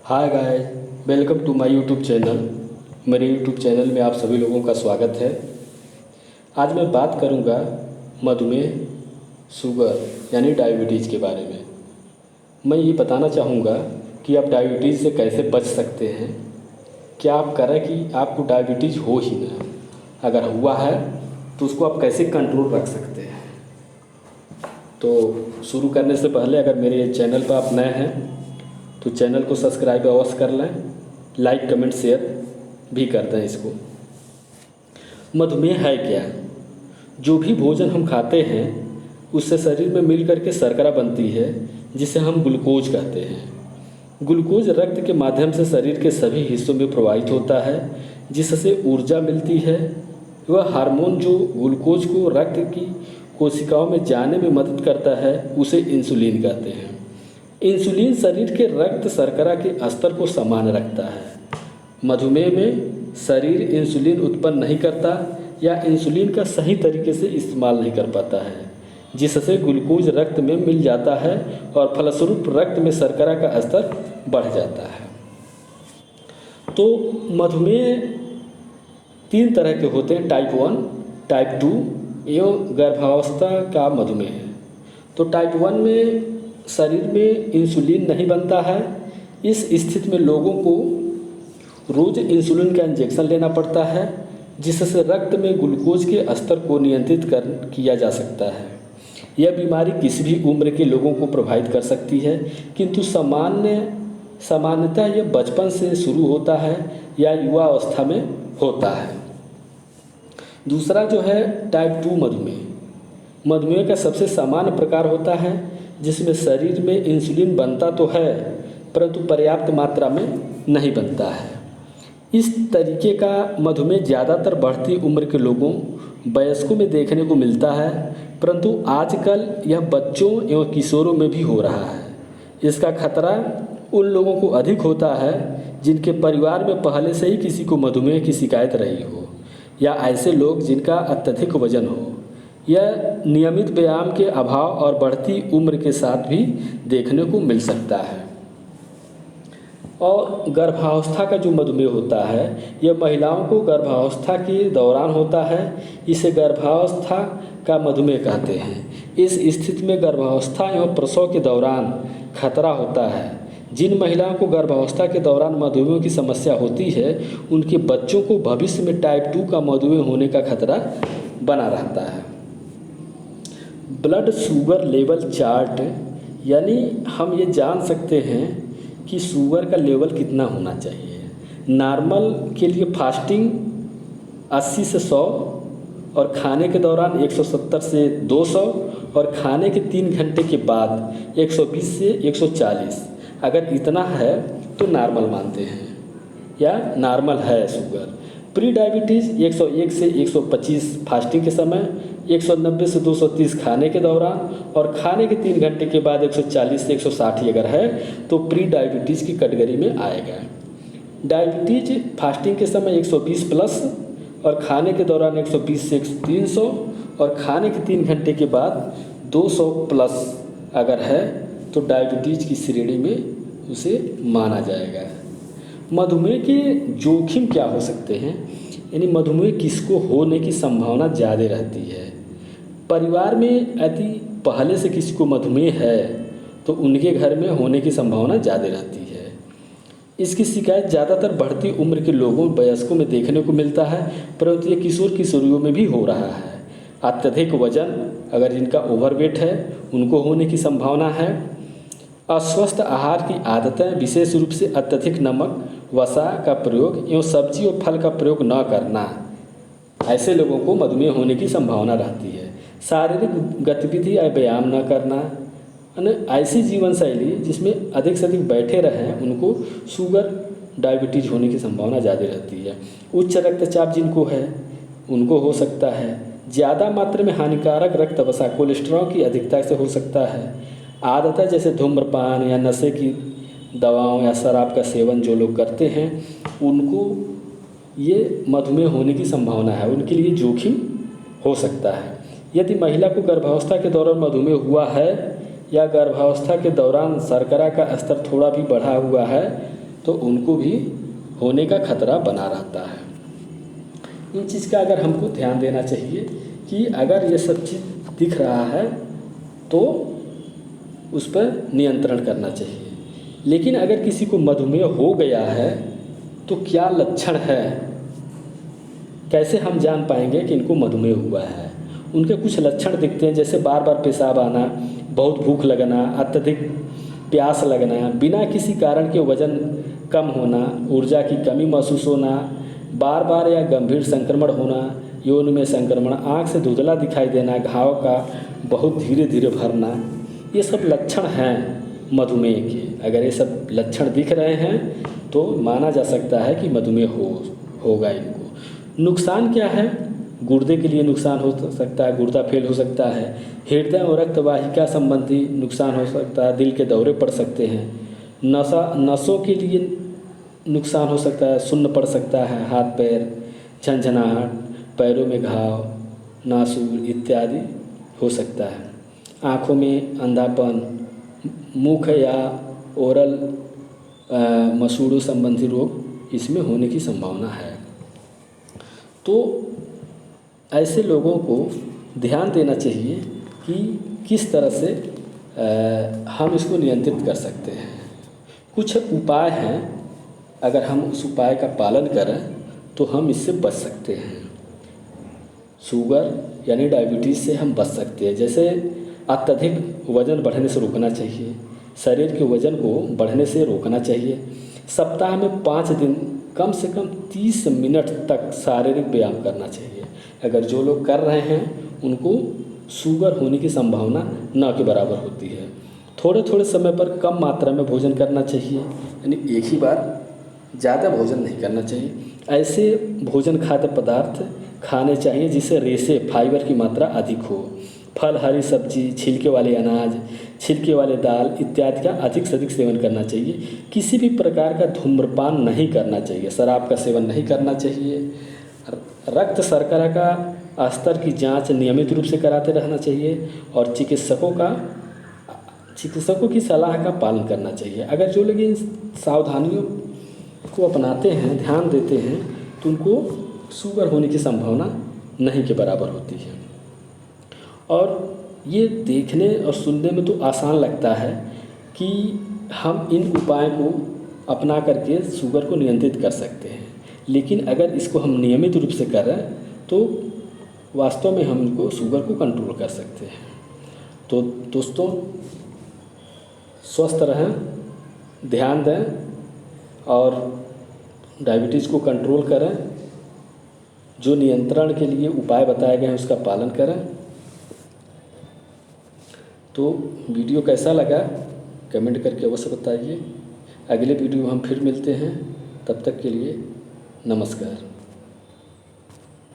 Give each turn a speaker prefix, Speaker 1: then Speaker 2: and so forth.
Speaker 1: Hi guys, welcome to my YouTube channel. मेरे YouTube channel में आप सभी लोगों का स्वागत है। आज मैं बात करूंगा मधुमेह, शुगर यानी डायबिटीज़ के बारे में। मैं ये बताना चाहूँगा कि आप डायबिटीज़ से कैसे बच सकते हैं। क्या आप करें कि आपको डायबिटीज़ हो ही ना, अगर हुआ है तो उसको आप कैसे कंट्रोल रख सकते हैं। तो शुरू करने से पहले अगर मेरे चैनल पर आप नए हैं तो चैनल को सब्सक्राइब अवश्य कर लें, लाइक कमेंट शेयर भी कर दें इसको। मधुमेह है क्या? जो भी भोजन हम खाते हैं उससे शरीर में मिल करके शर्करा बनती है, जिसे हम ग्लूकोज कहते हैं। ग्लूकोज रक्त के माध्यम से शरीर के सभी हिस्सों में प्रवाहित होता है, जिससे ऊर्जा मिलती है। वह हार्मोन जो ग्लूकोज को रक्त की कोशिकाओं में जाने में मदद करता है उसे इंसुलिन कहते हैं। इंसुलिन शरीर के रक्त शर्करा के स्तर को समान रखता है। मधुमेह में शरीर इंसुलिन उत्पन्न नहीं करता या इंसुलिन का सही तरीके से इस्तेमाल नहीं कर पाता है, जिससे ग्लूकोज रक्त में मिल जाता है और फलस्वरूप रक्त में शर्करा का स्तर बढ़ जाता है। तो मधुमेह 3 तरह के होते हैं, टाइप 1, टाइप 2 एवं गर्भावस्था का मधुमेह। तो टाइप 1 में शरीर में इंसुलिन नहीं बनता है। इस स्थिति में लोगों को रोज़ इंसुलिन का इंजेक्शन लेना पड़ता है, जिससे रक्त में ग्लूकोज के स्तर को नियंत्रित किया जा सकता है। यह बीमारी किसी भी उम्र के लोगों को प्रभावित कर सकती है, किंतु सामान्यतः यह बचपन से शुरू होता है या युवा अवस्था में होता है। दूसरा जो है टाइप 2 मधुमेह। मधुमेह का सबसे सामान्य प्रकार होता है जिसमें शरीर में इंसुलिन बनता तो है परंतु पर्याप्त मात्रा में नहीं बनता है। इस तरीके का मधुमेह ज़्यादातर बढ़ती उम्र के लोगों, वयस्कों में देखने को मिलता है, परंतु आजकल यह बच्चों एवं किशोरों में भी हो रहा है। इसका खतरा उन लोगों को अधिक होता है जिनके परिवार में पहले से ही किसी को मधुमेह की शिकायत रही हो, या ऐसे लोग जिनका अत्यधिक वजन हो। यह नियमित व्यायाम के अभाव और बढ़ती उम्र के साथ भी देखने को मिल सकता है। और गर्भावस्था का जो मधुमेह होता है, यह महिलाओं को गर्भावस्था के दौरान होता है। इसे गर्भावस्था का मधुमेह कहते हैं। इस स्थिति में गर्भावस्था एवं प्रसव के दौरान खतरा होता है। जिन महिलाओं को गर्भावस्था के दौरान मधुमेह की समस्या होती है, उनके बच्चों को भविष्य में टाइप 2 का मधुमेह होने का खतरा बना रहता है। ब्लड शुगर लेवल चार्ट, यानी हम ये जान सकते हैं कि शुगर का लेवल कितना होना चाहिए। नॉर्मल के लिए फास्टिंग 80 से 100 और खाने के दौरान 170 से 200 और खाने के 3 घंटे के बाद 120 से 140। अगर इतना है तो नॉर्मल मानते हैं या नॉर्मल है शुगर। प्री डायबिटीज़ 101 से 125 फास्टिंग के समय, 190 से 230 खाने के दौरान और खाने के 3 घंटे के बाद 140 से 160 अगर है तो प्री डायबिटीज़ की कैटेगरी में आएगा। डायबिटीज फास्टिंग के समय 120 प्लस और खाने के दौरान 120 से 300 और खाने के 3 घंटे के बाद 200 प्लस अगर है तो डायबिटीज़ की श्रेणी में उसे माना जाएगा। मधुमेह के जोखिम क्या हो सकते हैं, यानी मधुमेह किसको होने की संभावना ज़्यादा रहती है। परिवार में यदि पहले से किसी को मधुमेह है तो उनके घर में होने की संभावना ज़्यादा रहती है। इसकी शिकायत ज़्यादातर बढ़ती उम्र के लोगों, वयस्कों में देखने को मिलता है, परंतु ये किशोर किशोरियों में भी हो रहा है। अत्यधिक वजन, अगर जिनका ओवरवेट है उनको होने की संभावना है। अस्वस्थ आहार की आदतें, विशेष रूप से अत्यधिक नमक, वसा का प्रयोग एवं सब्जी और फल का प्रयोग न करना, ऐसे लोगों को मधुमेह होने की संभावना रहती है। शारीरिक गतिविधि या व्यायाम न करना, ऐसी जीवन शैली जिसमें अधिक से अधिक बैठे रहें, उनको शुगर डायबिटीज़ होने की संभावना ज़्यादा रहती है। उच्च रक्तचाप जिनको है उनको हो सकता है। ज़्यादा मात्रा में हानिकारक रक्त वसा, कोलेस्ट्रॉल की अधिकता से हो सकता है। आदतें जैसे धूम्रपान या नशे की दवाओं या शराब का सेवन जो लोग करते हैं, उनको ये मधुमेह होने की संभावना है, उनके लिए जोखिम हो सकता है। यदि महिला को गर्भावस्था के दौरान मधुमेह हुआ है या गर्भावस्था के दौरान शर्करा का स्तर थोड़ा भी बढ़ा हुआ है तो उनको भी होने का खतरा बना रहता है। इन चीज़ का अगर हमको ध्यान देना चाहिए कि अगर ये सब चीज़ दिख रहा है तो उस पर नियंत्रण करना चाहिए। लेकिन अगर किसी को मधुमेह हो गया है तो क्या लक्षण है, कैसे हम जान पाएंगे कि इनको मधुमेह हुआ है? उनके कुछ लक्षण दिखते हैं, जैसे बार बार पेशाब आना, बहुत भूख लगना, अत्यधिक प्यास लगना, बिना किसी कारण के वज़न कम होना, ऊर्जा की कमी महसूस होना, बार बार या गंभीर संक्रमण होना, यौन में संक्रमण, आँख से धुंधला दिखाई देना, घाव का बहुत धीरे धीरे भरना, ये सब लक्षण हैं मधुमेह के। अगर ये सब लक्षण दिख रहे हैं तो माना जा सकता है कि मधुमेह होगा इनको। नुकसान क्या है? गुर्दे के लिए नुकसान हो सकता है, गुर्दा फेल हो सकता है, हृदय और रक्त वाहिका संबंधी नुकसान हो सकता है, दिल के दौरे पड़ सकते हैं, नसों के लिए नुकसान हो सकता है, सुन्न पड़ सकता है, हाथ पैर झंझनाहट, पैरों में घाव, नासूर इत्यादि हो सकता है। आँखों में अंधापन, मुख या ओरल मसूड़ों संबंधी रोग इसमें होने की संभावना है। तो ऐसे लोगों को ध्यान देना चाहिए कि किस तरह से हम इसको नियंत्रित कर सकते हैं। कुछ उपाय हैं, अगर हम उस उपाय का पालन करें तो हम इससे बच सकते हैं। शुगर यानी डायबिटीज़ से हम बच सकते हैं। जैसे अत्यधिक वज़न बढ़ने से रोकना चाहिए, शरीर के वज़न को बढ़ने से रोकना चाहिए। सप्ताह में 5 दिन कम से कम 30 मिनट तक शारीरिक व्यायाम करना चाहिए। अगर जो लोग कर रहे हैं उनको शुगर होने की संभावना न के बराबर होती है। थोड़े थोड़े समय पर कम मात्रा में भोजन करना चाहिए, यानी एक ही बार ज़्यादा भोजन नहीं करना चाहिए। ऐसे भोजन खाद्य पदार्थ खाने चाहिए जिससे रेशे फाइबर की मात्रा अधिक हो। फल, हरी सब्जी, छिलके वाले अनाज, छिलके वाले दाल इत्यादि का अधिक से अधिक सेवन करना चाहिए। किसी भी प्रकार का धूम्रपान नहीं करना चाहिए, शराब का सेवन नहीं करना चाहिए। रक्त शर्करा का स्तर की जांच नियमित रूप से कराते रहना चाहिए और चिकित्सकों की सलाह का पालन करना चाहिए। अगर जो लोग इन सावधानियों को अपनाते हैं, ध्यान देते हैं, तो उनको शुगर होने की संभावना नहीं के बराबर होती है। और ये देखने और सुनने में तो आसान लगता है कि हम इन उपायों को अपना करके शुगर को नियंत्रित कर सकते हैं, लेकिन अगर इसको हम नियमित रूप से करें तो वास्तव में हम इनको शुगर को कंट्रोल कर सकते हैं। तो दोस्तों, स्वस्थ रहें, ध्यान दें और डायबिटीज़ को कंट्रोल करें। जो नियंत्रण के लिए उपाय बताए गए हैं उसका पालन करें। तो वीडियो कैसा लगा कमेंट करके अवश्य बताइए। अगले वीडियो में हम फिर मिलते हैं, तब तक के लिए नमस्कार।